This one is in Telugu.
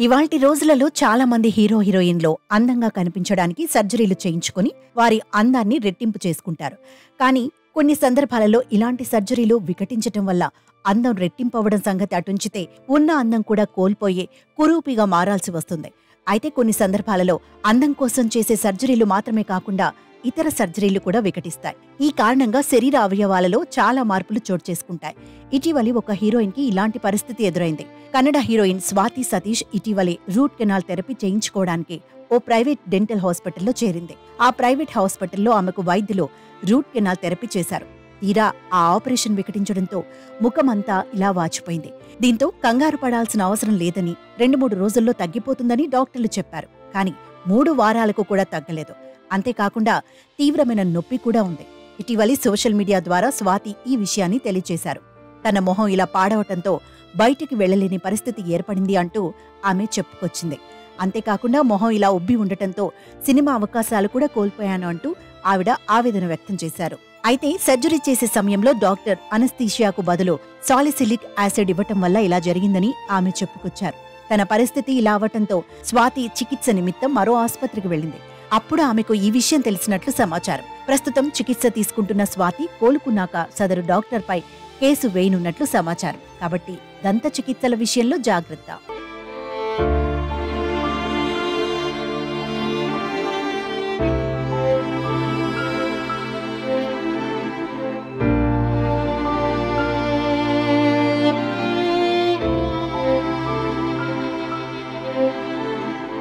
ఇవాల్టి రోజులలో చాలా మంది హీరో హీరోయిన్లు అందంగా కనిపించడానికి సర్జరీలు చేయించుకుని వారి అందాన్ని రెట్టింపు చేసుకుంటారు. కానీ కొన్ని సందర్భాలలో ఇలాంటి సర్జరీలు వికటించటం వల్ల అందం రెట్టింపవడం సంగతి అటుంచితే ఉన్న అందం కూడా కోల్పోయే కురూపిగా మారాల్సి వస్తుంది. అయితే కొన్ని సందర్భాలలో అందం కోసం చేసే సర్జరీలు మాత్రమే కాకుండా ఇతర సర్జరీలు కూడా వికటిస్తాయి. ఈ కారణంగా శరీర అవయవాలలో చాలా మార్పులు చోటు చేసుకుంటాయి. ఇటీవలి ఒక హీరోయిన్ కి ఇలాంటి పరిస్థితి ఎదురైంది. కన్నడ హీరోయిన్ స్వాతి సతీష్ ఇటీవలి రూట్ కెనాల్ థెరపీ చేయించుకోవడానికి ఓ ప్రైవేట్ డెంటల్ హాస్పిటల్లో చేరింది. ఆ ప్రైవేట్ హాస్పిటల్లో ఆమెకు వైద్యులు రూట్ కెనాల్ థెరపీ చేశారు. తీరా ఆ ఆపరేషన్ వికటించడంతో ముఖమంతా ఇలా వాచిపోయింది. దీంతో కంగారు పడాల్సిన అవసరం లేదని, 2-3 రోజుల్లో తగ్గిపోతుందని డాక్టర్లు చెప్పారు. కానీ 3 వారాలకు కూడా తగ్గలేదు. అంతేకాకుండా తీవ్రమైన నొప్పి కూడా ఉంది. ఇటీవలి సోషల్ మీడియా ద్వారా స్వాతి ఈ విషయాన్ని తెలియజేశారు. తన మొహం ఇలా పాడవటంతో బయటికి వెళ్లలేని పరిస్థితి ఏర్పడింది అంటూ ఆమె చెప్పుకొచ్చింది. అంతేకాకుండా మొహం ఇలా ఉబ్బి ఉండటంతో సినిమా అవకాశాలు కూడా కోల్పోయాను అంటూ ఆవిడ ఆవేదన వ్యక్తం చేశారు. అయితే సర్జరీ చేసే సమయంలో డాక్టర్ అనస్థీషియాకు బదులు సాలిసిలిక్ యాసిడ్ ఇవ్వటం వల్ల ఇలా జరిగిందని ఆమె చెప్పుకొచ్చారు. తన పరిస్థితి ఇలా అవటంతో స్వాతి చికిత్స నిమిత్తం మరో ఆసుపత్రికి వెళ్లింది. అప్పుడు ఆమెకు ఈ విషయం తెలిసినట్లు సమాచారం. ప్రస్తుతం చికిత్స తీసుకుంటున్న స్వాతి కోలుకున్నాక సదరు డాక్టర్పై కేసు వేయనున్నట్లు సమాచారం. కాబట్టి దంత చికిత్సల విషయంలో జాగ్రత్త.